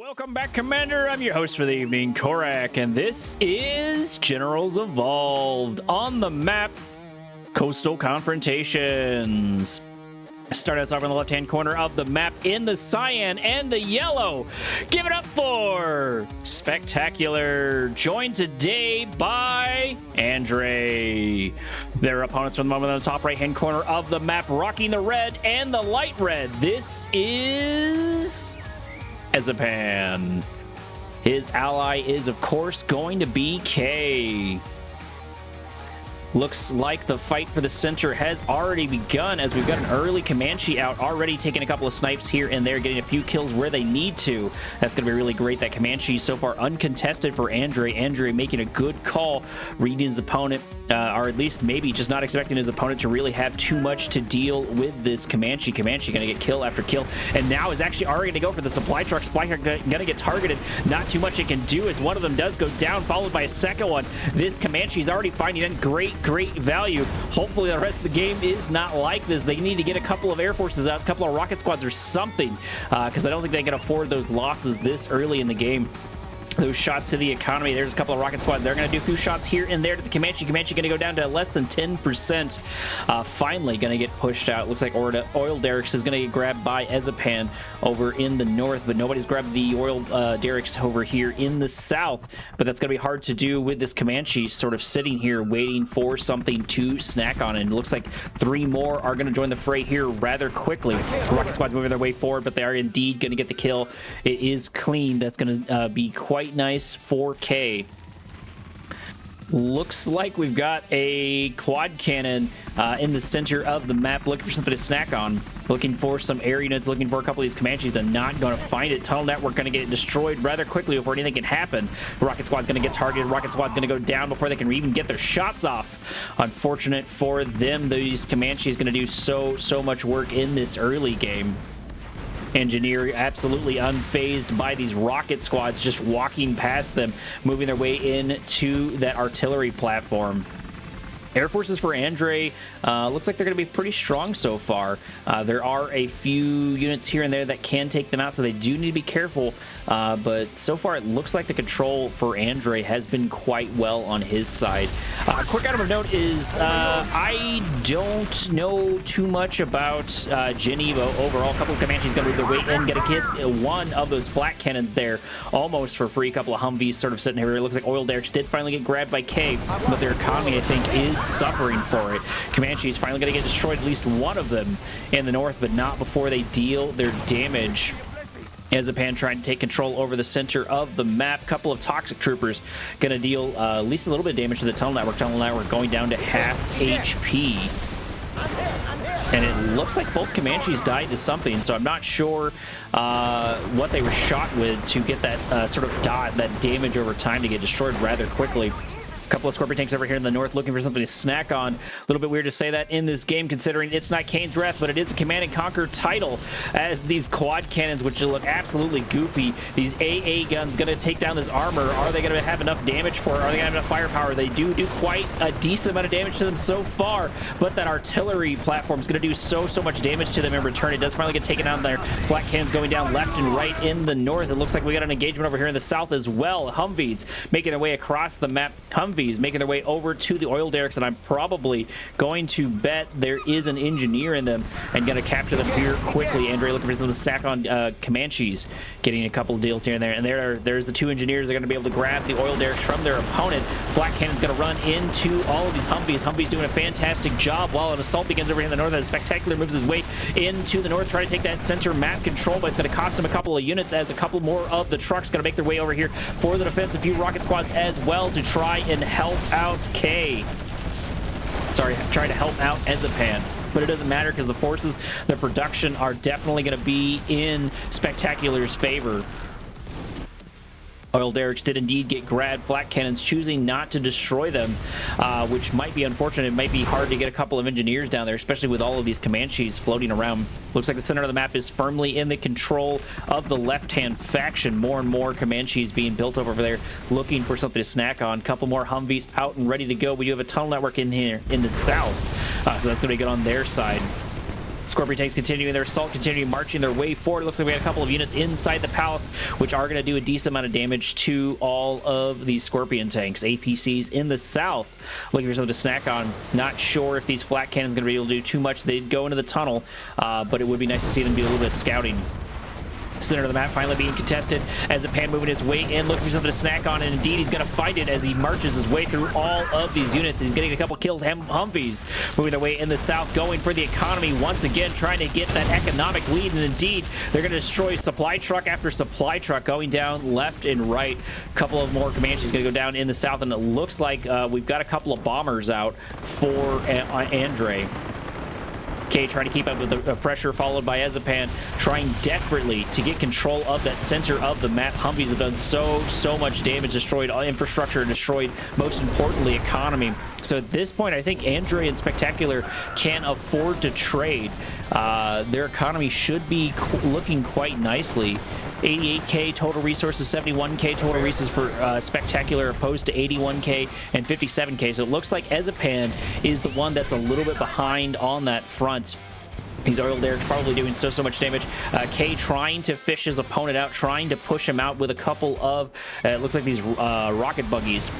Welcome back, Commander. I'm your host for the evening, Korak, and this is Generals Evolved on the map Coastal Confrontations. Start us off in the left-hand corner of the map in the cyan and the yellow. Give it up for Spectacular, joined today by Andre. Their opponents from the moment on the top right-hand corner of the map, rocking the red and the light red. This is Ezepan. His ally is, of course, going to be K. Looks like the fight for the center has already begun, as we've got an early Comanche out, already taking a couple of snipes here and there, getting a few kills where they need to. That's going to be really great. That Comanche so far uncontested for Andre. Andre making a good call, reading his opponent, or at least maybe just not expecting his opponent to really have too much to deal with this Comanche. Comanche going to get kill after kill, and now is actually already going to go for the supply truck. Supply truck going to get targeted. Not too much it can do, as one of them does go down, followed by a second one. This Comanche is already finding it great value. Hopefully the rest of the game is not like this. They need to get a couple of air forces out, a couple of rocket squads or something, because I don't think they can afford those losses this early in the game. Those shots to the economy. There's a couple of rocket squads. They're going to do a few shots here and there to the Comanche. Comanche going to go down to less than 10%. Finally going to get pushed out. Looks like oil derricks is going to get grabbed by Ezepan over in the north, but nobody's grabbed the oil derricks over here in the south. But that's going to be hard to do with this Comanche sort of sitting here waiting for something to snack on. And it looks like 3 more are going to join the fray here rather quickly. The rocket squad's moving their way forward, but they are indeed going to get the kill. It is clean. That's going to be quite nice for K. Looks like we've got a quad cannon in the center of the map, looking for something to snack on, looking for some air units, looking for a couple of these Comanches, and not going to find it. Tunnel network going to get destroyed rather quickly before anything can happen. Rocket squad's going to get targeted. Rocket squad's going to go down before they can even get their shots off. Unfortunate for them. These Comanches going to do so much work in this early game. Engineer absolutely unfazed by these rocket squads, just walking past them, moving their way into that artillery platform. Air forces for Andre, looks like they're going to be pretty strong so far. There are a few units here and there that can take them out, so they do need to be careful. But so far, it looks like the control for Andre has been quite well on his side. Quick item of note is I don't know too much about GenEvo overall. A couple of Comanches going to move their way in, going to get one of those flat cannons there almost for free. A couple of Humvees sort of sitting here. It looks like oil derricks did finally get grabbed by K, but their economy, I think, is suffering for it. Comanche is finally going to get destroyed, at least one of them in the north, but not before they deal their damage. Ezepan trying to take control over the center of the map. Couple of toxic troopers going to deal at least a little bit of damage to the tunnel network. Tunnel network going down to half HP. And it looks like both Comanches died to something, so I'm not sure what they were shot with to get that sort of that damage over time to get destroyed rather quickly. Couple of Scorpion tanks over here in the north looking for something to snack on. A little bit weird to say that in this game, considering it's not Kane's Wrath, but it is a Command and Conquer title, as these quad cannons, which look absolutely goofy. These AA guns going to take down this armor. Are they going to have enough damage for it? Are they going to have enough firepower? They do quite a decent amount of damage to them so far, but that artillery platform is going to do so much damage to them in return. It does finally get taken down there. Flat cannons going down left and right in the north. It looks like we got an engagement over here in the south as well. Humvees making their way across the map. Humvees making their way over to the oil derricks, and I'm probably going to bet there is an engineer in them and going to capture them here quickly. Andre looking for some sack on Comanches, getting a couple of deals here and there. And there's the 2 engineers. They're going to be able to grab the oil derricks from their opponent. Flat cannon's going to run into all of these Humvees. Humvees doing a fantastic job while an assault begins over here in the north. And the Spectacular moves his way into the north, trying to take that center map control, but it's going to cost him a couple of units, as a couple more of the trucks going to make their way over here for the defense. A few rocket squads as well to try and help out K. Sorry, try to help out Ezepan. But it doesn't matter, because the forces, the production are definitely going to be in Spectacular's favor. Oil derricks did indeed get grabbed. Flat cannons choosing not to destroy them, which might be unfortunate. It might be hard to get a couple of engineers down there, especially with all of these Comanches floating around. Looks like the center of the map is firmly in the control of the left-hand faction. More and more Comanches being built over there, looking for something to snack on. Couple more Humvees out and ready to go. We do have a tunnel network in here in the south, so that's going to be good on their side. Scorpion tanks continuing their assault, continuing marching their way forward. It looks like we got a couple of units inside the palace, which are going to do a decent amount of damage to all of these Scorpion tanks. APCs in the south, looking for something to snack on. Not sure if these flat cannons going to be able to do too much. They'd go into the tunnel, but it would be nice to see them do a little bit of scouting. Center of the map finally being contested as a pan moving its way in, looking for something to snack on, and indeed he's going to find it as he marches his way through all of these units. He's getting a couple kills. Humvees moving their way in the south, going for the economy once again, trying to get that economic lead, and indeed they're going to destroy supply truck after supply truck, going down left and right. A couple of more Comanches going to go down in the south, and it looks like we've got a couple of bombers out for Andre. K trying to keep up with the pressure, followed by Ezepan trying desperately to get control of that center of the map. Humvees have done so much damage, destroyed infrastructure, destroyed, most importantly, economy. So at this point, I think Andre and Spectacular can afford to trade. Their economy should be looking quite nicely. 88k total resources, 71k total resources for Spectacular, opposed to 81k and 57k. So it looks like Ezepan is the one that's a little bit behind on that front. He's oiled there, probably doing so much damage. K trying to fish his opponent out, trying to push him out with a couple of, it looks like these rocket buggies.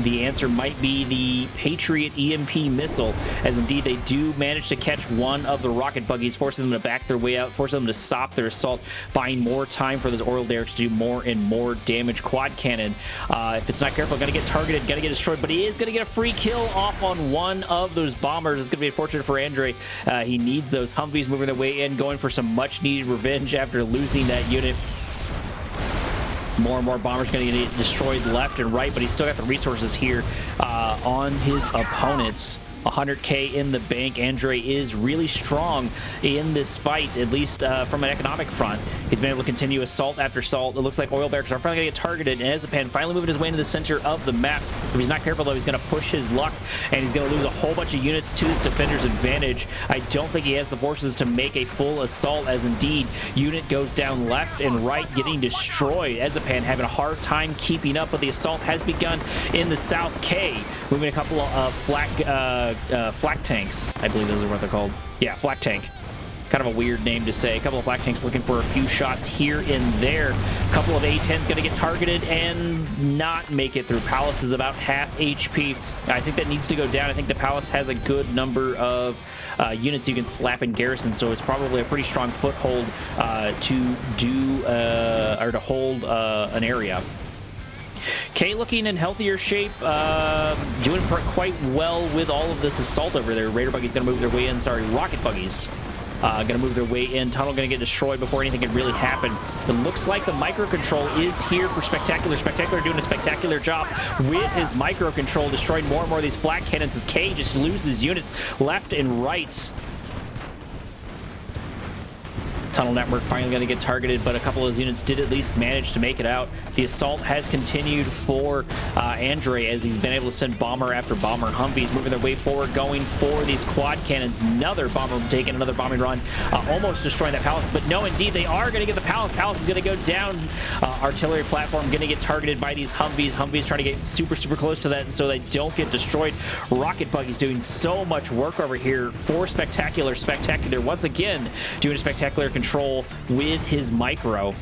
The answer might be the Patriot EMP missile, as indeed they do manage to catch one of the rocket buggies, forcing them to back their way out, forcing them to stop their assault, buying more time for those oil derricks to do more and more damage. Quad cannon, if it's not careful, gonna get targeted, gonna get destroyed, but he is gonna get a free kill off on one of those bombers. It's gonna be unfortunate for Andre. He needs those Humvees moving their way in, going for some much needed revenge after losing that unit. More and more bombers going to get destroyed left and right, but he's still got the resources here on his opponents. 100k in the bank. Andre is really strong in this fight, at least from an economic front. He's been able to continue assault after assault. It looks like oil barracks are finally going to get targeted, and Ezepan finally moving his way into the center of the map. If he's not careful, though, he's going to push his luck, and he's going to lose a whole bunch of units to his defender's advantage. I don't think he has the forces to make a full assault, as indeed unit goes down left and right, getting destroyed. Ezepan having a hard time keeping up, but the assault has begun in the south. K moving a couple of flak tanks, I believe those are what they're called. Yeah, flak tank. Kind of a weird name to say. A couple of flak tanks looking for a few shots here and there. A couple of A-10s going to get targeted and not make it through. Palace is about half HP. I think that needs to go down. I think the Palace has a good number of units you can slap in garrison, so it's probably a pretty strong foothold to do or to hold an area. K looking in healthier shape, doing quite well with all of this assault over there. Raider buggies going to move their way in. Sorry, rocket buggies going to move their way in. Tunnel going to get destroyed before anything can really happen. It looks like the microcontrol is here for Spectacular. Spectacular doing a spectacular job with his microcontrol, destroying more and more of these flak cannons as K just loses units left and right. Tunnel network finally going to get targeted, but a couple of those units did at least manage to make it out. The assault has continued for Andre, as he's been able to send bomber after bomber. Humvees moving their way forward, going for these quad cannons. Another bomber taking another bombing run, almost destroying that palace, but no, indeed, they are going to get the palace. Palace is going to go down. Artillery platform going to get targeted by these Humvees. Humvees trying to get super close to that so they don't get destroyed. Rocket buggies doing so much work over here for Spectacular. Spectacular once again doing a spectacular control with his micro.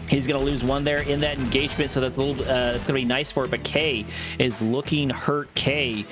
He's going to lose one there in that engagement, so that's a little. It's going to be nice for it. But K is looking hurt. K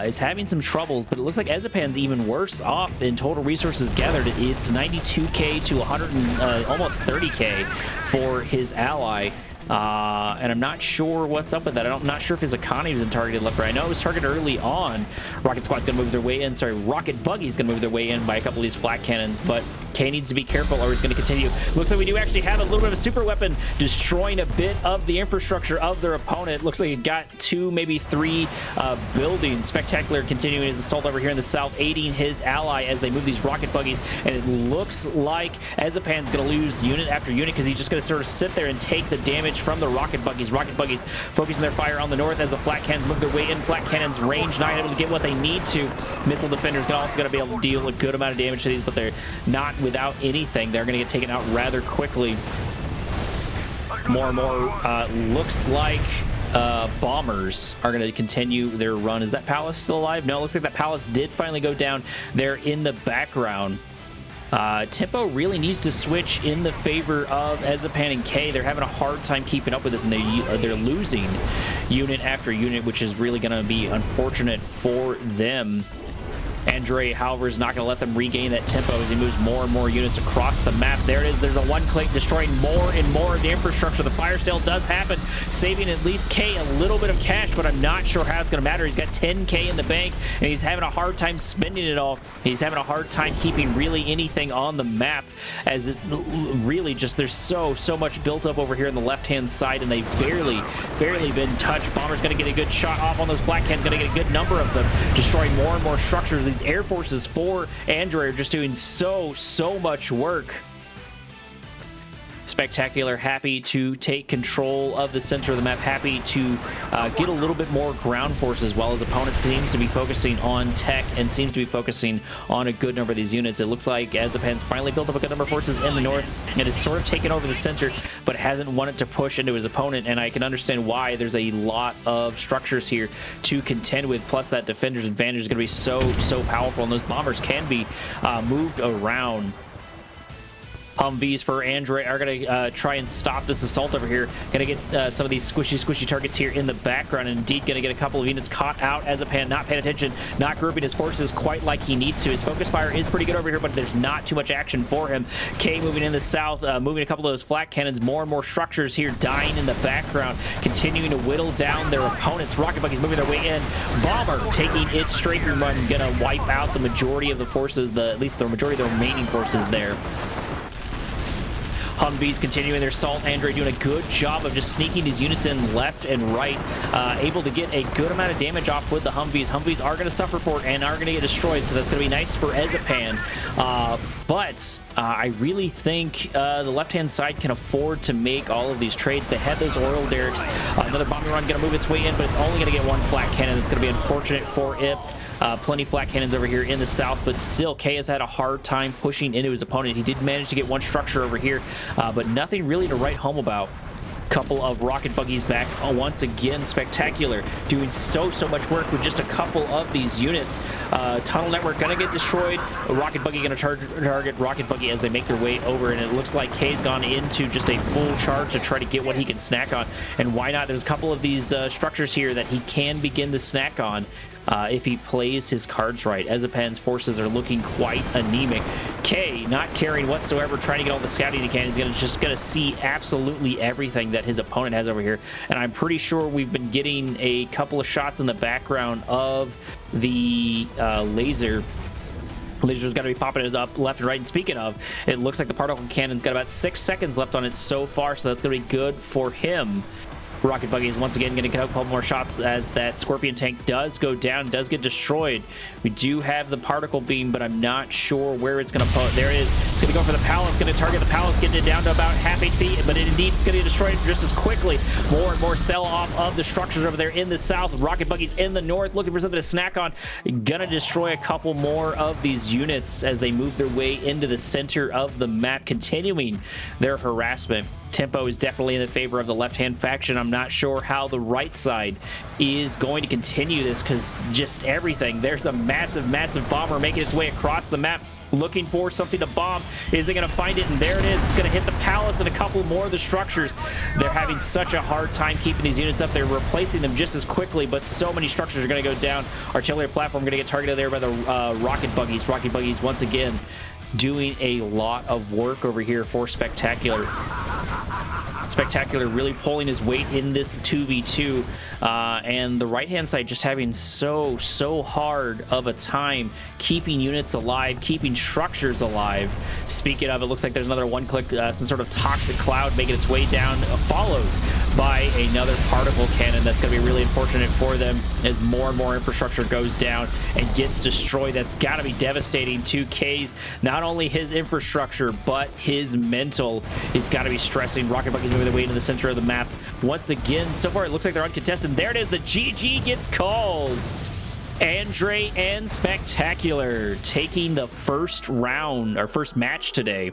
is having some troubles, but it looks like Ezepan's even worse off in total resources gathered. It's 92k to 100, almost 30k for his ally. And I'm not sure what's up with that. I'm not sure if his economy was in targeted left, but I know it was targeted early on. Rocket Squad's going to move their way in. Sorry, Rocket Buggy's going to move their way in by a couple of these flak cannons, but K needs to be careful or he's going to continue. Looks like we do actually have a little bit of a super weapon destroying a bit of the infrastructure of their opponent. Looks like it got 2, maybe 3 buildings. Spectacular continuing his assault over here in the south, aiding his ally as they move these rocket buggies, and it looks like Ezepan's going to lose unit after unit because he's just going to sort of sit there and take the damage from the rocket buggies. Rocket buggies focusing their fire on the north as the flak cannons move their way in. Flak cannons range 9, able to get what they need to. Missile defenders also going to be able to deal a good amount of damage to these, but they're not without anything. They're going to get taken out rather quickly. More and more looks like bombers are going to continue their run. Is that palace still alive? No, it looks like that palace did finally go down there in the background. Tempo really needs to switch in the favor of Ezepan and K. They're having a hard time keeping up with this, and they're losing unit after unit, which is really going to be unfortunate for them. Andre, however, is not going to let them regain that tempo as he moves more and more units across the map. There it is. There's a one-click destroying more and more of the infrastructure. The fire sale does happen, saving at least K a little bit of cash, but I'm not sure how it's going to matter. He's got 10K in the bank, and he's having a hard time spending it all. He's having a hard time keeping really anything on the map, as it really just, there's so much built up over here on the left-hand side, and they've barely been touched. Bomber's going to get a good shot off on those flat cans, going to get a good number of them, destroying more and more structures. These air forces for Andre are just doing so much work. Spectacular happy to take control of the center of the map, happy to get a little bit more ground force, as well as opponent seems to be focusing on tech and seems to be focusing on a good number of these units. It looks like Ezepan's finally built up a good number of forces in the north and has sort of taken over the center, but hasn't wanted to push into his opponent, and I can understand why. There's a lot of structures here to contend with, plus that defender's advantage is going to be so powerful, and those bombers can be moved around. Humvees for Andre are going to try and stop this assault over here. Going to get some of these squishy targets here in the background, and indeed going to get a couple of units caught out. Ezepan not paying attention, not grouping his forces quite like he needs to. His focus fire is pretty good over here, but there's not too much action for him. K moving in the south, moving a couple of those flat cannons. More and more structures here dying in the background, continuing to whittle down their opponents. Rocket Buggy's moving their way in. Bomber taking its strafing run, going to wipe out the majority of the forces, at least the majority of the remaining forces there. Humvees continuing their assault. Andre doing a good job of just sneaking these units in left and right, able to get a good amount of damage off with the Humvees. Humvees are going to suffer for it and are going to get destroyed, so that's going to be nice for Ezepan. But I really think the left-hand side can afford to make all of these trades. They had those oil derricks. Another bombing run going to move its way in, but it's only going to get one flat cannon. It's going to be unfortunate for it. Plenty flat cannons over here in the south, but still K has had a hard time pushing into his opponent. He did manage to get one structure over here, but nothing really to write home about. Couple of rocket buggies back once again. Spectacular, doing so much work with just a couple of these units. Tunnel network gonna get destroyed. A rocket buggy gonna target rocket buggy as they make their way over, and it looks like K's gone into just a full charge to try to get what he can snack on. And why not? There's a couple of these structures here that he can begin to snack on if he plays his cards right. Ezepan's forces are looking quite anemic. K not caring whatsoever, trying to get all the scouting he can. He's just gonna see absolutely everything that his opponent has over here, and I'm pretty sure we've been getting a couple of shots in the background of the laser. Laser's got to be popping it up left and right. And speaking of, it looks like the particle cannon's got about 6 seconds left on it so far, so that's going to be good for him. Rocket Buggy is once again going to get a couple more shots as that Scorpion tank does go down, does get destroyed. We do have the particle beam, but I'm not sure where it's going to put. There it is. It's going to go for the Palace, going to target the Palace, getting it down to about half HP, but indeed it's going to get destroyed just as quickly. More and more sell off of the structures over there in the south. Rocket Buggy's in the north, looking for something to snack on. Gonna destroy a couple more of these units as they move their way into the center of the map, continuing their harassment. Tempo is definitely in the favor of the left-hand faction. I'm not sure how the right side is going to continue this, because just everything. There's a massive bomber making its way across the map, looking for something to bomb. Is it going to find it? And there it is. It's going to hit the Palace and a couple more of the structures. They're having such a hard time keeping these units up. They're replacing them just as quickly, but so many structures are going to go down. Artillery platform going to get targeted there by the rocket buggies. Rocket buggies once again doing a lot of work over here for Spectacular. Spectacular really pulling his weight in this 2v2, and the right-hand side just having so hard of a time keeping units alive, keeping structures alive. Speaking of, it looks like there's another one-click, some sort of toxic cloud making its way down, followed by another particle cannon. That's going to be really unfortunate for them as more and more infrastructure goes down and gets destroyed. That's got to be devastating to K's, not only his infrastructure, but his mental. He's got to be stressing. Rocket Buggy's moving their way into the center of the map. Once again, so far it looks like they're uncontested. There it is. The GG gets called. Andre and Spectacular taking the first round, or first match today.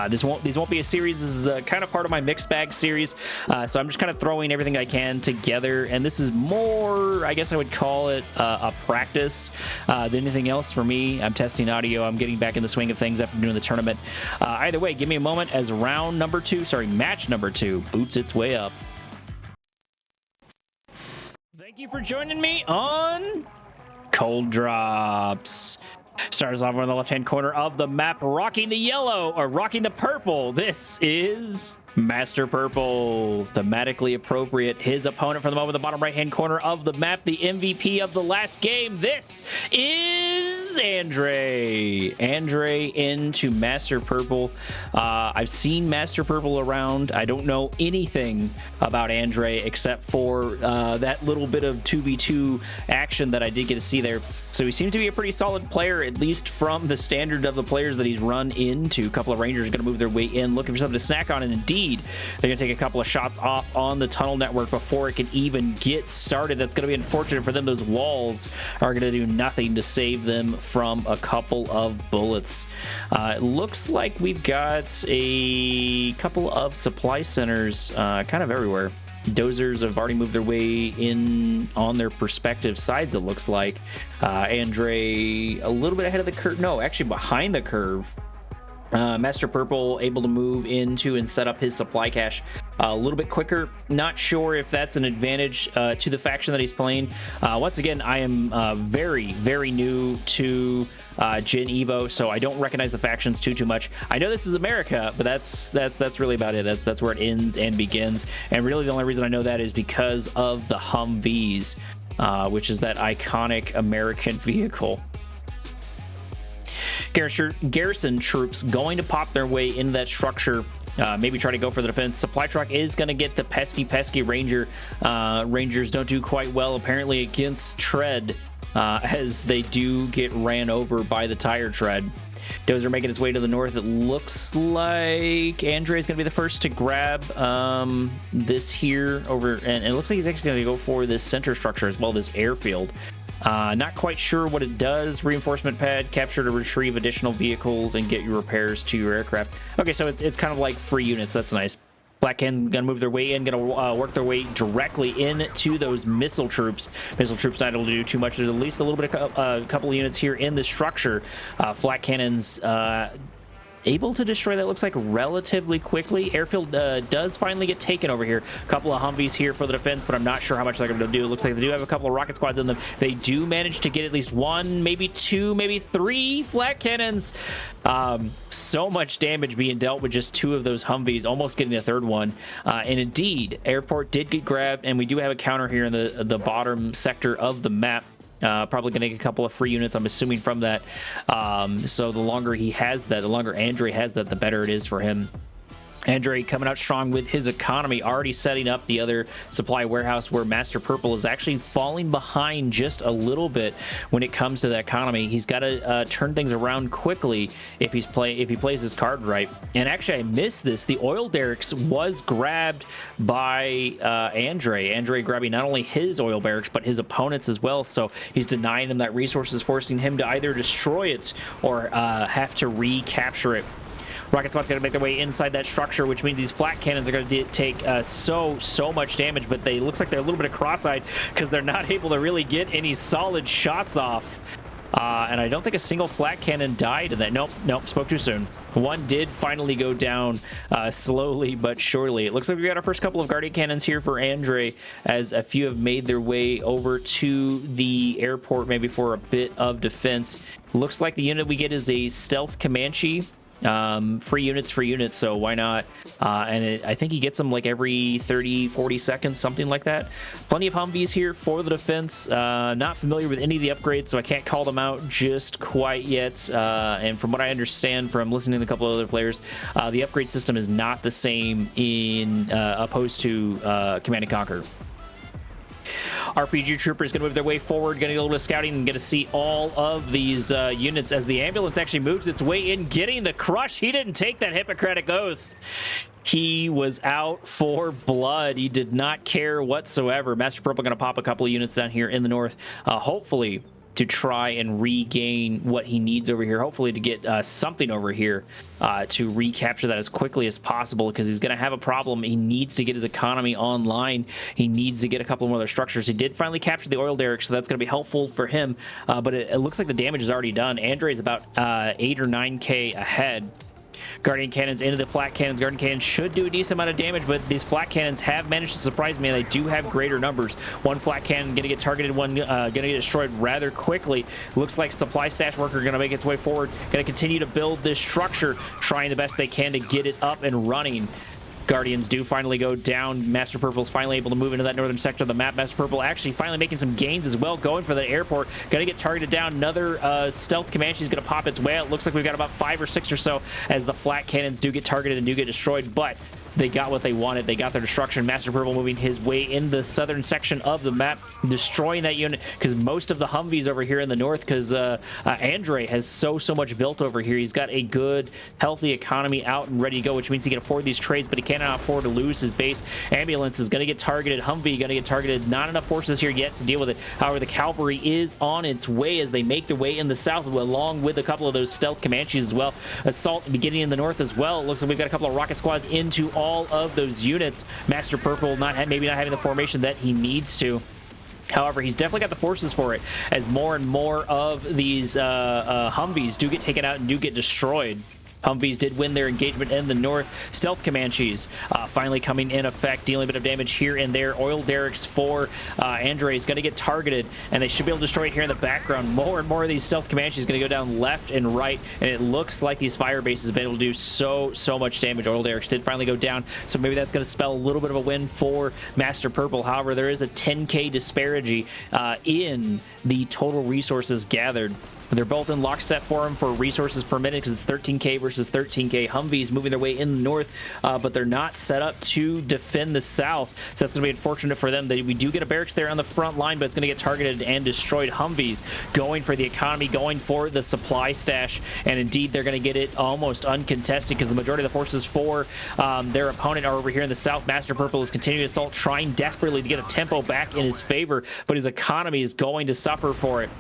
These won't be a series. This is kind of part of my mixed bag series, so I'm just kind of throwing everything I can together, and this is more, I guess I would call it a practice than anything else for me. I'm testing audio. I'm getting back in the swing of things after doing the tournament. Either way, give me a moment as match number two boots its way up. Thank you for joining me on Cold Drops. Starts off on the left-hand corner of the map, rocking the yellow, or rocking the purple. This is Master Purple, thematically appropriate. His opponent from the moment, the bottom right-hand corner of the map, the MVP of the last game. This is Andre. Andre into Master Purple. I've seen Master Purple around. I don't know anything about Andre except for that little bit of 2v2 action that I did get to see there. So he seems to be a pretty solid player, at least from the standard of the players that he's run into. A couple of Rangers are going to move their way in, looking for something to snack on, and indeed, they're going to take a couple of shots off on the tunnel network before it can even get started. That's going to be unfortunate for them. Those walls are going to do nothing to save them from a couple of bullets. It looks like we've got a couple of supply centers kind of everywhere. Dozers have already moved their way in on their respective sides, it looks like. Andre a little bit ahead of the curve. No, actually behind the curve. Master Purple able to move into and set up his supply cache a little bit quicker. Not sure if that's an advantage to the faction that he's playing. Once again, I am very, very new to GenEvo, so I don't recognize the factions too much. I know this is America, but that's really about it. That's where it ends and begins. And really, the only reason I know that is because of the Humvees, which is that iconic American vehicle. Garrison troops going to pop their way into that structure, maybe try to go for the defense. Supply truck is going to get the pesky Ranger. Rangers don't do quite well apparently against tread, as they do get ran over by the tire tread. Dozer making its way to the north. It looks like Andre is going to be the first to grab this here over, and it looks like he's actually going to go for this center structure as well, this airfield. Not quite sure what it does. Reinforcement pad, capture to retrieve additional vehicles and get your repairs to your aircraft. Okay, so it's kind of like free units. That's nice. Black Can gonna move their way in, gonna work their way directly into those missile troops. Missile troops not able to do too much. There's at least a little bit of a couple of units here in the structure. Flat cannons able to destroy that, looks like, relatively quickly. Airfield does finally get taken over here. A couple of Humvees here for the defense, but I'm not sure how much they're going to do. It looks like they do have a couple of rocket squads in them. They do manage to get at least one, maybe two, maybe three flat cannons. So much damage being dealt with just two of those Humvees, almost getting a third one. And indeed, airport did get grabbed, and we do have a counter here in the bottom sector of the map. Probably going to get a couple of free units, I'm assuming, from that. So the longer he has that, the longer Andre has that, the better it is for him. Andre coming out strong with his economy, already setting up the other supply warehouse where Master Purple is actually falling behind just a little bit when it comes to the economy. He's got to turn things around quickly if he plays his card right. And actually, I missed this. The oil derricks was grabbed by Andre. Andre grabbing not only his oil barracks, but his opponent's as well. So he's denying him that resources, forcing him to either destroy it or have to recapture it. Rocket squad's going to make their way inside that structure, which means these flat cannons are going to take so much damage, but they looks like they're a little bit of cross-eyed because they're not able to really get any solid shots off. And I don't think a single flat cannon died in that. Nope, spoke too soon. One did finally go down slowly but surely. It looks like we got our first couple of Guardian cannons here for Andre, as a few have made their way over to the airport, maybe for a bit of defense. Looks like the unit we get is a stealth Comanche. Free units, so why not? And I think he gets them like every 30-40 seconds, something like that. Plenty of Humvees here for the defense. Not familiar with any of the upgrades, so I can't call them out just quite yet. And from what I understand from listening to a couple of other players, the upgrade system is not the same in opposed to Command & Conquer. RPG troopers going to move their way forward, going to get a little bit of scouting, and going to see all of these units as the ambulance actually moves its way in, getting the crush. He didn't take that Hippocratic Oath. He was out for blood. He did not care whatsoever. Master Purple going to pop a couple of units down here in the north. Hopefully, to try and regain what he needs over here, hopefully to get something over here to recapture that as quickly as possible, because he's going to have a problem. He needs to get his economy online. He needs to get a couple more other structures. He did finally capture the oil derrick, so that's going to be helpful for him, but it looks like the damage is already done. Andre is about 8 or 9k ahead. Guardian cannons into the flat cannons. Guardian cannons should do a decent amount of damage, but these flat cannons have managed to surprise me, and they do have greater numbers. One flat cannon going to get targeted, one going to get destroyed rather quickly. Looks like supply stash worker going to make its way forward, going to continue to build this structure, trying the best they can to get it up and running. Guardians do finally go down. Master Purple's finally able to move into that northern sector of the map. Master Purple actually finally making some gains as well, going for the airport. Gonna get targeted down. Another stealth Comanche is gonna pop its way out. Looks like we've got about 5 or 6 or so as the flat cannons do get targeted and do get destroyed, but they got what they wanted. They got their destruction. Master Purple moving his way in the southern section of the map, destroying that unit, because most of the Humvees over here in the north, because Andre has so much built over here. He's got a good, healthy economy out and ready to go, which means he can afford these trades, but he cannot afford to lose his base. Ambulance is going to get targeted. Humvee going to get targeted. Not enough forces here yet to deal with it. However, the cavalry is on its way as they make their way in the south, along with a couple of those stealth Comanches as well. Assault beginning in the north as well. It looks like we've got a couple of rocket squads into all of those units. Master Purple maybe not having the formation that he needs to. However, he's definitely got the forces for it, as more and more of these Humvees do get taken out and do get destroyed. Humvees did win their engagement in the north. Stealth Comanches finally coming in effect, dealing a bit of damage here and there. Oil derricks for Andre is going to get targeted, and they should be able to destroy it here in the background. More and more of these Stealth Comanches going to go down left and right, and it looks like these fire bases have been able to do so much damage. Oil derricks did finally go down, so maybe that's going to spell a little bit of a win for Master Purple. However, there is a 10k disparity in the total resources gathered. They're both in lockstep for him for resources per minute, because it's 13k versus 13k. Humvees moving their way in the north, but they're not set up to defend the south, so that's going to be unfortunate for them. We do get a barracks there on the front line, but it's going to get targeted and destroyed. Humvees going for the economy, going for the supply stash, and indeed they're going to get it almost uncontested, because the majority of the forces for their opponent are over here in the south. Master Purple is continuing to assault, trying desperately to get a tempo back in his favor, but his economy is going to suffer for it.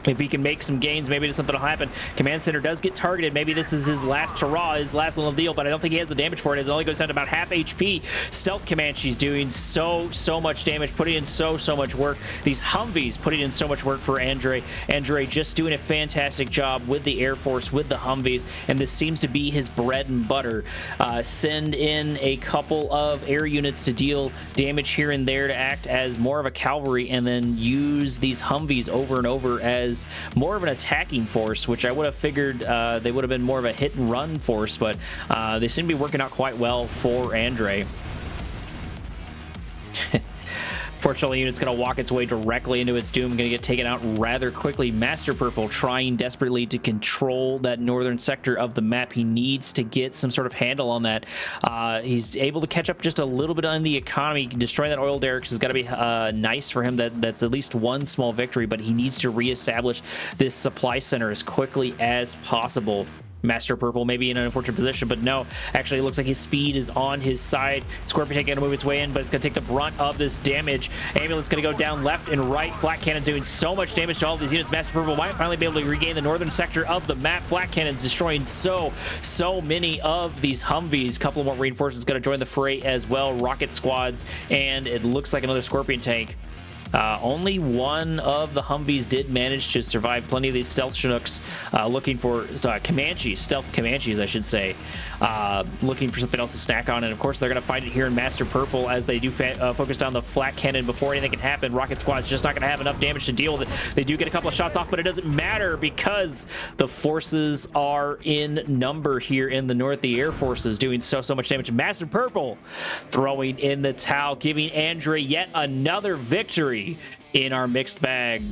If he can make some gains, maybe something will happen. Command Center does get targeted. Maybe this is his last hurrah, his last little deal, but I don't think he has the damage for it, as it only goes down to about half HP. Stealth Comanche's doing so much damage, putting in so much work. These Humvees putting in so much work for Andre. Andre just doing a fantastic job with the Air Force, with the Humvees, and this seems to be his bread and butter. Send in a couple of air units to deal damage here and there to act as more of a cavalry, and then use these Humvees over and over as more of an attacking force, which I would have figured they would have been more of a hit and run force, but they seem to be working out quite well for Andre. Fortunately, unit's going to walk its way directly into its doom, going to get taken out rather quickly. Master Purple trying desperately to control that northern sector of the map. He needs to get some sort of handle on that. He's able to catch up just a little bit on the economy. Destroying that oil derricks is going to be nice for him. That's at least one small victory, but he needs to reestablish this supply center as quickly as possible. Master Purple may be in an unfortunate position, but no, actually it looks like his speed is on his side. Scorpion Tank going to move its way in, but it's going to take the brunt of this damage. Ambulance going to go down left and right. Flat Cannon doing so much damage to all of these units. Master Purple might finally be able to regain the northern sector of the map. Flat Cannons destroying so many of these Humvees. A couple more reinforcements going to join the fray as well. Rocket squads, and it looks like another Scorpion Tank. Only one of the Humvees did manage to survive. Plenty of these stealth Chinooks looking for Comanches, stealth Comanches, I should say, looking for something else to snack on. And of course, they're going to find it here in Master Purple as they do focus down the flat cannon before anything can happen. Rocket Squad's just not going to have enough damage to deal with it. They do get a couple of shots off, but it doesn't matter because the forces are in number here in the north. The Air Force is doing so much damage. Master Purple throwing in the towel, giving Andre yet another victory in our mixed bag.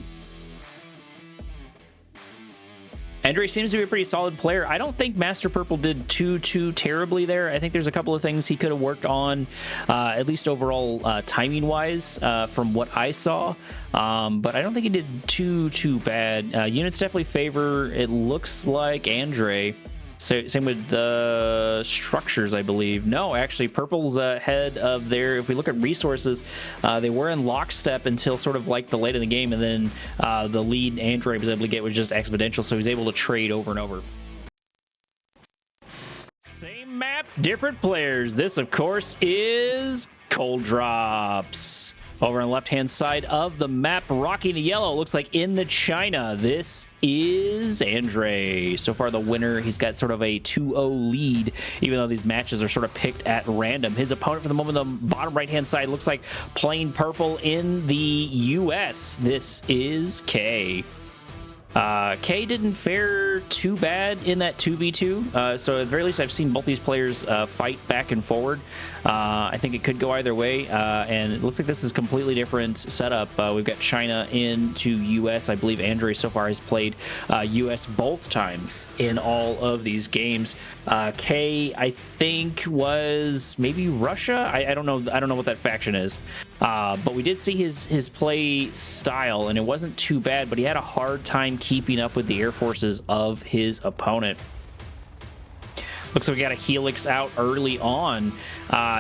Andre seems to be a pretty solid player. I don't think Master Purple did too terribly there. I think there's a couple of things he could have worked on, at least overall timing wise, from what I saw. But I don't think he did too bad. Units definitely favor, it looks like, Andre. So, same with the structures, I believe. No, actually, purple's ahead of their. If we look at resources, they were in lockstep until sort of like the late in the game, and then the lead Android was able to get was just exponential, so he's able to trade over and over. Same map, different players. This, of course, is Cold Drops. Over on the left-hand side of the map, rocking the yellow, looks like in the China. This is Andre. So far, the winner, he's got sort of a 2-0 lead, even though these matches are sort of picked at random. His opponent for the moment on the bottom right-hand side looks like plain purple in the U.S. This is K. K didn't fare too bad in that 2v2, so at the very least I've seen both these players fight back and forward. I think it could go either way, and it looks like this is a completely different setup. We've got China into US. I believe Andre so far has played US both times in all of these games. K, I think, was maybe Russia. I don't know. I don't know what that faction is. But we did see his play style, and it wasn't too bad, but he had a hard time keeping up with the air forces of his opponent. Looks like we got a Helix out early on.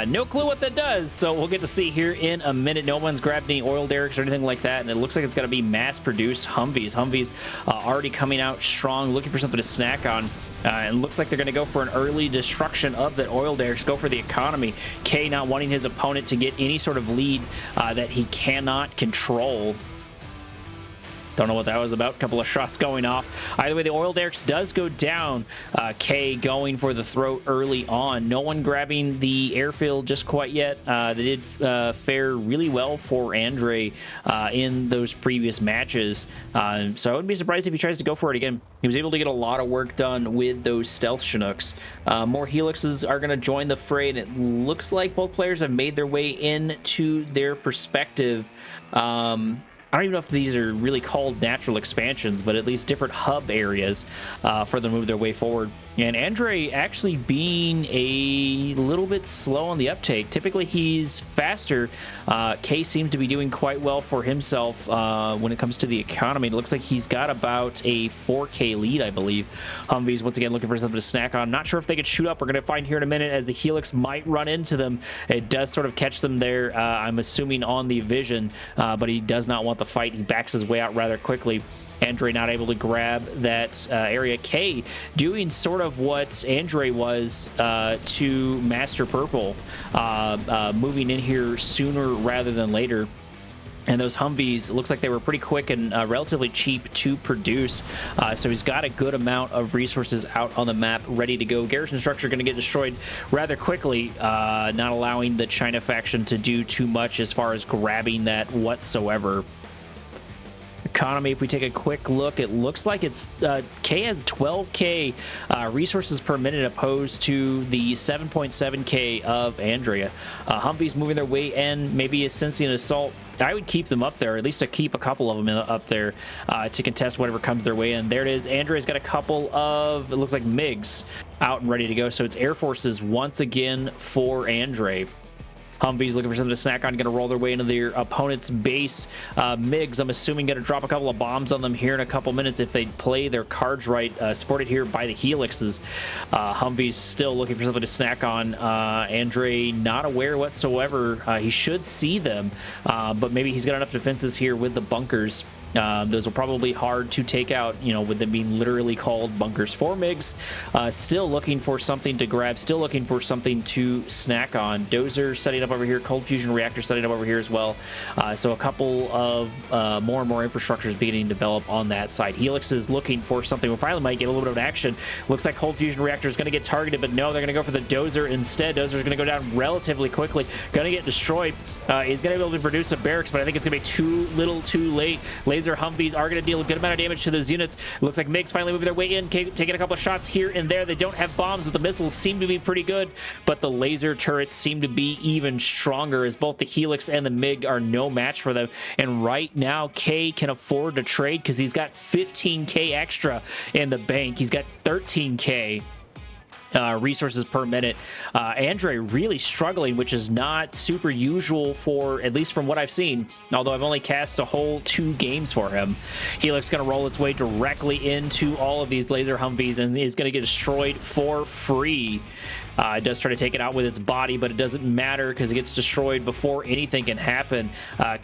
No clue what that does, so we'll get to see here in a minute. No one's grabbed any oil derricks or anything like that, and it looks like it's going to be mass-produced Humvees. Humvees already coming out strong, looking for something to snack on. And looks like they're going to go for an early destruction of that oil derricks, go for the economy. K not wanting his opponent to get any sort of lead that he cannot control. Don't know what that was about. A couple of shots going off. Either way, the oil derricks does go down. K going for the throat early on. No one grabbing the airfield just quite yet. They did fare really well for Andre in those previous matches. So I wouldn't be surprised if he tries to go for it again. He was able to get a lot of work done with those stealth Chinooks. More Helixes are going to join the fray, and it looks like both players have made their way into their perspective. I don't even know if these are really called natural expansions, but at least different hub areas for them to move their way forward. And Andre actually being a little bit slow on the uptake. Typically, he's faster. K seems to be doing quite well for himself when it comes to the economy. It looks like he's got about a 4K lead, I believe. Humvees, once again, looking for something to snack on. Not sure if they could shoot up. We're going to find here in a minute as the Helix might run into them. It does sort of catch them there, I'm assuming, on the vision, but he does not want the fight. He backs his way out rather quickly. Andre not able to grab that area. K doing sort of what Andre was to Master Purple, moving in here sooner rather than later. And those Humvees, looks like they were pretty quick and relatively cheap to produce. So he's got a good amount of resources out on the map ready to go. Garrison structure going to get destroyed rather quickly, not allowing the China faction to do too much as far as grabbing that whatsoever. Economy, if we take a quick look, it looks like it's K has 12K resources per minute opposed to the 7.7K of Andrea. Humvees moving their way in, maybe a sensing assault. I would keep them up there, at least to keep a couple of them up there to contest whatever comes their way in. There it is. Andrea's got a couple of, it looks like MiGs out and ready to go. So it's Air Forces once again for Andre. Humvees looking for something to snack on, going to roll their way into their opponent's base. MiGs, I'm assuming, going to drop a couple of bombs on them here in a couple minutes if they play their cards right, supported here by the Helixes. Humvees still looking for something to snack on. Andre not aware whatsoever. He should see them, but maybe he's got enough defenses here with the bunkers. Those will probably be hard to take out, you know, with them being literally called bunkers. 4 MiGs, still looking for something to grab, still looking for something to snack on. Dozer setting up over here, cold fusion reactor setting up over here as well. So a couple of more and more infrastructures beginning to develop on that side. Helix is looking for something. We finally might get a little bit of action. Looks like cold fusion reactor is going to get targeted, but no, they're going to go for the Dozer instead. Dozer is going to go down relatively quickly. Going to get destroyed. He's going to be able to produce a barracks, but I think it's going to be too little too late. Laser Humvees are going to deal a good amount of damage to those units. It looks like MiGs finally moving their way in, taking a couple of shots here and there. They don't have bombs, but the missiles seem to be pretty good, but the laser turrets seem to be even stronger as both the Helix and the MiG are no match for them. And right now, K can afford to trade because he's got 15K extra in the bank. He's got 13K. resources per minute. Andre really struggling, which is not super usual for, at least from what I've seen, although I've only cast a whole 2 games for him. Helix going to roll its way directly into all of these laser Humvees and is going to get destroyed for free. It does try to take it out with its body, but it doesn't matter because it gets destroyed before anything can happen.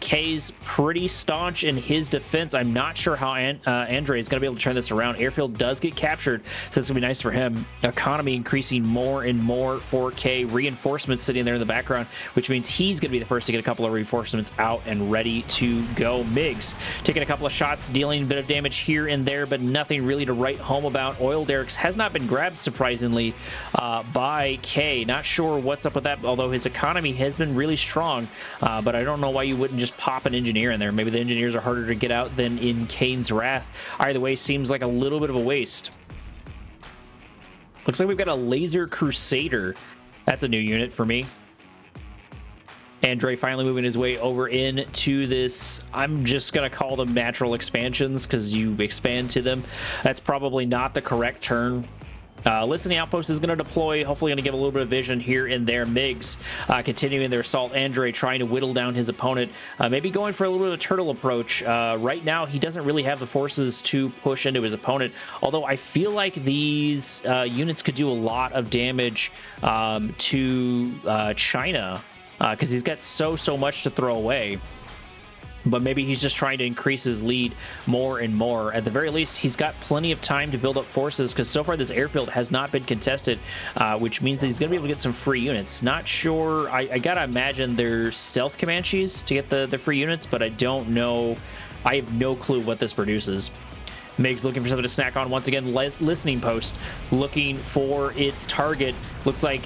K's pretty staunch in his defense. I'm not sure how Andre is going to be able to turn this around. Airfield does get captured, so it's going to be nice for him. Economy increasing more and more for K. Reinforcements sitting there in the background, which means he's going to be the first to get a couple of reinforcements out and ready to go. Migs taking a couple of shots, dealing a bit of damage here and there, but nothing really to write home about. Oil derricks has not been grabbed, surprisingly, by K. Not sure what's up with that, although his economy has been really strong, but I don't know why you wouldn't just pop an engineer in there. Maybe the engineers are harder to get out than in Kane's Wrath. Either way, seems like a little bit of a waste. Looks like we've got a Laser Crusader. That's a new unit for me. Andre finally moving his way over into this. I'm just going to call them natural expansions because you expand to them. That's probably not the correct term. Listening Outpost is going to deploy, hopefully going to give a little bit of vision here and there. Migs continuing their assault. Andre trying to whittle down his opponent. Maybe going for a little bit of a turtle approach. Right now, he doesn't really have the forces to push into his opponent, although I feel like these units could do a lot of damage to China because he's got so much to throw away. But maybe he's just trying to increase his lead more and more. At the very least, he's got plenty of time to build up forces because so far this airfield has not been contested, which means that he's going to be able to get some free units. Not sure. I got to imagine they're stealth Comanches to get the free units, but I don't know. I have no clue what this produces. Migs looking for something to snack on. Once again, listening post looking for its target. Looks like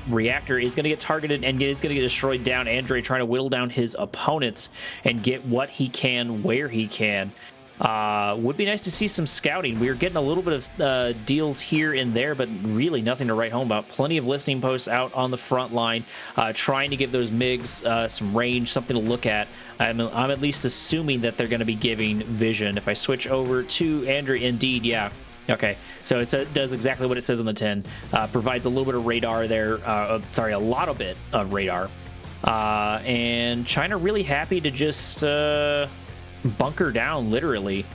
Reactor is going to get targeted and is going to get destroyed down. Andre trying to whittle down his opponents and get what he can where he can. Would be nice to see some scouting. We are getting a little bit of deals here and there, but really nothing to write home about. Plenty of listening posts out on the front line, trying to give those MiGs some range, something to look at. I'm at least assuming that they're going to be giving vision. If I switch over to Andrew, indeed, yeah. Okay, so it does exactly what it says on the tin. Provides a little bit of radar there. Sorry, a lot bit of radar. And China really happy to just bunker down, literally.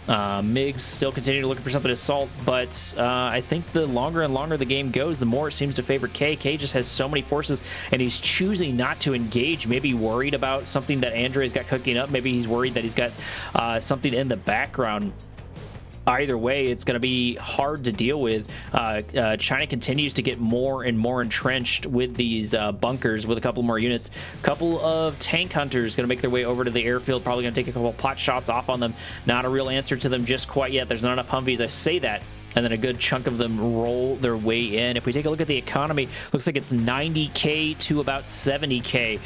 MiGs still continue to look for something to assault, but I think the longer and longer the game goes, the more it seems to favor K. K just has so many forces, and he's choosing not to engage. Maybe worried about something that Andre's got cooking up. Maybe he's worried that he's got something in the background. Either way, it's going to be hard to deal with. China continues to get more and more entrenched with these bunkers with a couple more units. A couple of tank hunters going to make their way over to the airfield, probably going to take a couple of pot shots off on them. Not a real answer to them just quite yet. There's not enough Humvees. I say that, and then a good chunk of them roll their way in. If we take a look at the economy, looks like it's 90K to about 70K.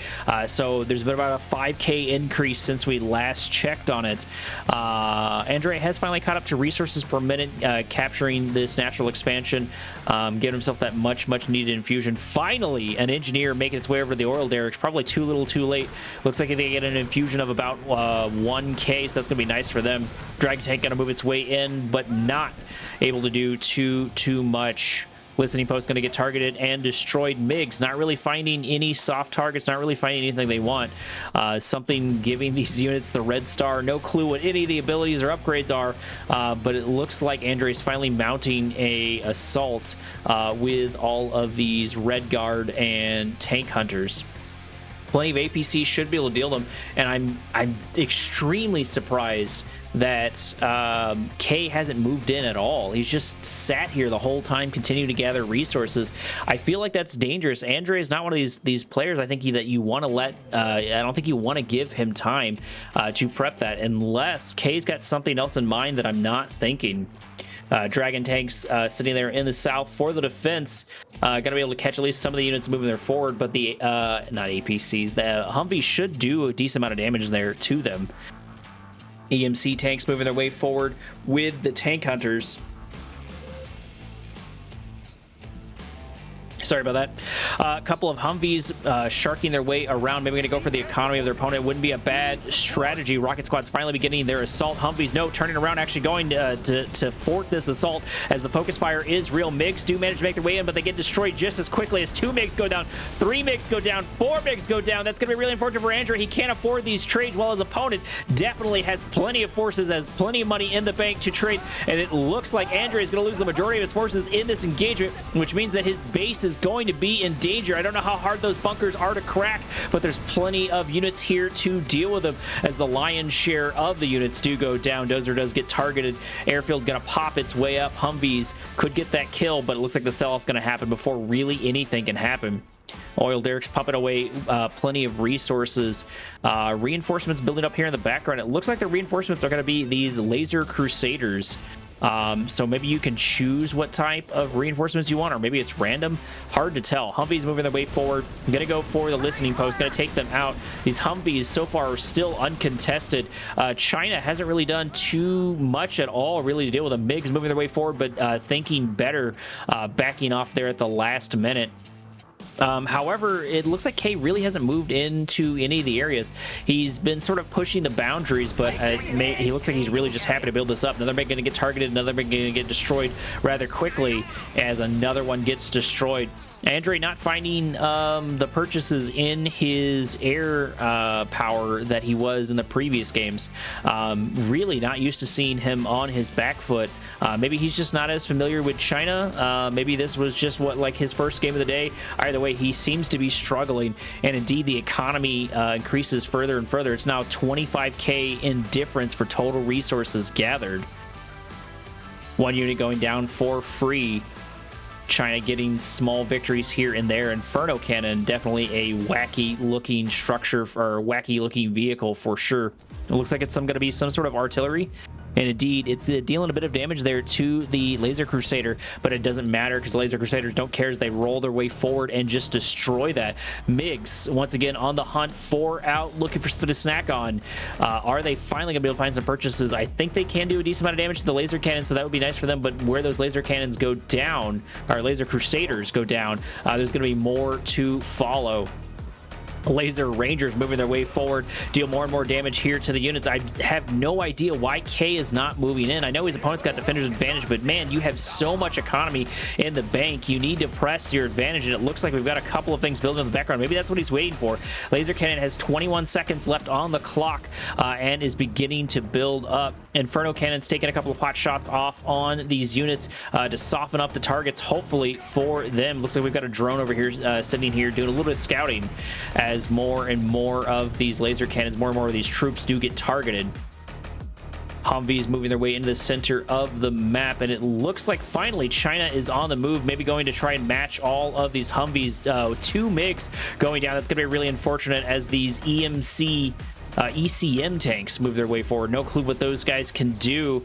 So there's been about a 5K increase since we last checked on it. Andre has finally caught up to resources per minute, capturing this natural expansion, giving himself that much needed infusion. Finally, an engineer making its way over to the oil derricks, probably too little too late. Looks like they get an infusion of about 1K, so that's gonna be nice for them. Dragon tank gonna move its way in, but not able to do too much. Listening post going to get targeted and destroyed. MiGs not really finding any soft targets, not really finding anything they want. Something giving these units the red star. No clue what any of the abilities or upgrades are, but it looks like Andre's finally mounting a assault with all of these red guard and tank hunters. Plenty of APCs should be able to deal them, and I'm extremely surprised that K hasn't moved in at all. He's just sat here the whole time, continuing to gather resources. I feel like that's dangerous. Andre is not one of these players I think that you want to let. I don't think you want to give him time to prep that, unless K's got something else in mind that I'm not thinking. Dragon tanks sitting there in the south for the defense. Gonna be able to catch at least some of the units moving there forward, but the not APCs, the Humvee should do a decent amount of damage there to them. EMC tanks moving their way forward with the tank hunters. Sorry about that. A couple of Humvees sharking their way around. Maybe going to go for the economy of their opponent. Wouldn't be a bad strategy. Rocket Squad's finally beginning their assault. Humvees, no, turning around, actually going to fort this assault as the focus fire is real. MiGs do manage to make their way in, but they get destroyed just as quickly as 2 MiGs go down, 3 MiGs go down, 4 MiGs go down. That's going to be really unfortunate for Andre. He can't afford these trades while his opponent definitely has plenty of forces, has plenty of money in the bank to trade, and it looks like Andre is going to lose the majority of his forces in this engagement, which means that his base is going to be in danger. I don't know how hard those bunkers are to crack, but there's plenty of units here to deal with them as the lion's share of the units do go down. Dozer does get targeted. Airfield gonna pop its way up. Humvees could get that kill, but it looks like the sell-off's gonna happen before really anything can happen. Oil derricks pumping away plenty of resources. Reinforcements building up here in the background. It looks like the reinforcements are going to be these laser crusaders. So maybe you can choose what type of reinforcements you want, or maybe it's random. Hard to tell. Humvees moving their way forward. I'm going to go for the listening post. Going to take them out. These Humvees so far are still uncontested. China hasn't really done too much at all really to deal with them. MiGs moving their way forward, but thinking better, backing off there at the last minute. However, it looks like K really hasn't moved into any of the areas. He's been sort of pushing the boundaries, but he looks like he's really just happy to build this up. Another MiG going to get targeted, another MiG going to get destroyed rather quickly as another one gets destroyed. Andre not finding the purchases in his air power that he was in the previous games. Really not used to seeing him on his back foot. Maybe he's just not as familiar with China. Maybe this was just like his first game of the day. Either way, he seems to be struggling, and indeed the economy increases further and further. It's now 25k in difference for total resources gathered. One unit going down for free. China getting small victories here and there. Inferno Cannon, definitely a wacky looking structure or wacky looking vehicle for sure. It looks like it's going to be some sort of artillery. And indeed, it's dealing a bit of damage there to the Laser Crusader, but it doesn't matter because the Laser Crusaders don't care as they roll their way forward and just destroy that. MiGs, once again, on the hunt for out, looking for something to snack on. Are they finally going to be able to find some purchases? I think they can do a decent amount of damage to the Laser Cannon, so that would be nice for them, but where those Laser Cannons go down, or Laser Crusaders go down, there's going to be more to follow. Laser Rangers moving their way forward, deal more and more damage here to the units. I have no idea why K is not moving in. I know his opponent's got defender's advantage, but man, you have so much economy in the bank. You need to press your advantage, and it looks like we've got a couple of things building in the background. Maybe that's what he's waiting for. Laser Cannon has 21 seconds left on the clock and is beginning to build up. Inferno Cannon's taking a couple of pot shots off on these units to soften up the targets, hopefully, for them. Looks like we've got a drone over here sitting here doing a little bit of scouting as more and more of these laser cannons, more and more of these troops do get targeted. Humvees moving their way into the center of the map, and it looks like finally China is on the move, maybe going to try and match all of these Humvees. 2 MiGs going down. That's going to be really unfortunate as these ECM tanks move their way forward. No clue what those guys can do.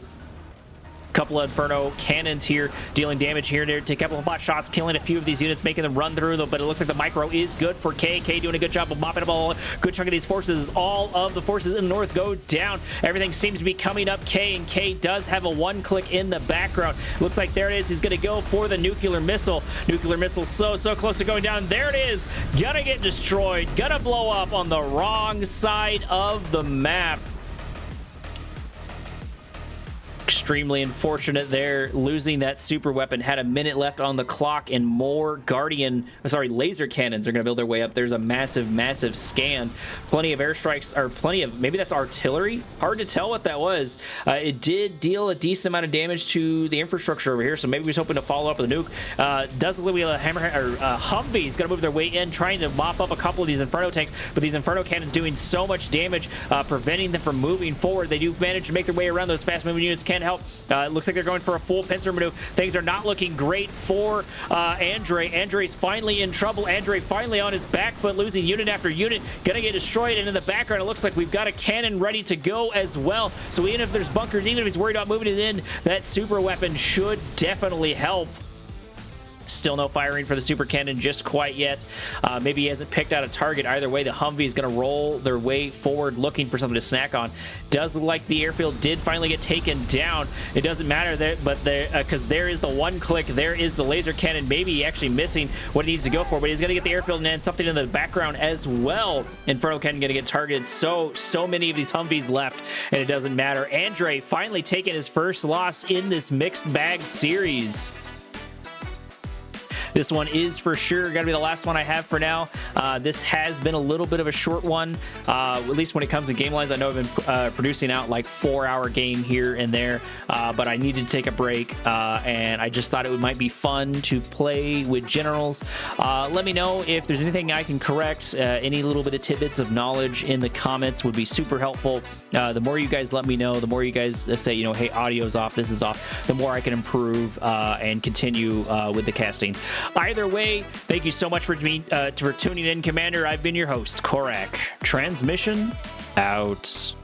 Couple of Inferno Cannons here, dealing damage here and there. Take a couple of hot shots, killing a few of these units, making them run through them, but it looks like the micro is good for K. K doing a good job of mopping up a good chunk of these forces. All of the forces in the north go down. Everything seems to be coming up K, and K does have a 1-click in the background. Looks like there it is. He's going to go for the nuclear missile. Nuclear missile so close to going down. There it is. Gonna get destroyed. Gonna blow up on the wrong side of the map. Extremely unfortunate there, losing that super weapon. Had a minute left on the clock, and more laser cannons are going to build their way up. There's a massive scan. Plenty of airstrikes, or plenty of, maybe that's artillery. Hard to tell what that was. It did deal a decent amount of damage to the infrastructure over here, so maybe he's hoping to follow up with a nuke. Does look like a hammerhead or Humvee's going to move their way in, trying to mop up a couple of these Inferno tanks, but these Inferno cannons doing so much damage, preventing them from moving forward. They do manage to make their way around those fast-moving units. Can't help. It looks like they're going for a full pincer maneuver. Things are not looking great for Andre. Andre's finally in trouble. Andre finally on his back foot, losing unit after unit. Gonna get destroyed, and in the background, it looks like we've got a cannon ready to go as well. So even if there's bunkers, even if he's worried about moving it in, that super weapon should definitely help. Still no firing for the Super Cannon just quite yet. Maybe he hasn't picked out a target. Either way, the Humvee is going to roll their way forward looking for something to snack on. Does look like the airfield did finally get taken down. It doesn't matter there, but because there is the one click, there is the laser cannon. Maybe actually missing what he needs to go for, but he's going to get the airfield and then something in the background as well. Inferno Cannon going to get targeted. So many of these Humvees left, and it doesn't matter. Andre finally taking his first loss in this mixed bag series. This one is for sure going to be the last one I have for now. This has been a little bit of a short one, at least when it comes to game lines. I know I've been producing out like 4-hour game here and there, but I needed to take a break, and I just thought it might be fun to play with generals. Let me know if there's anything I can correct. Any little bit of tidbits of knowledge in the comments would be super helpful. The more you guys let me know, the more you guys say, you know, hey, audio's off, this is off, the more I can improve and continue with the casting. Either way, thank you so much for tuning in, Commander. I've been your host, Korak. Transmission out.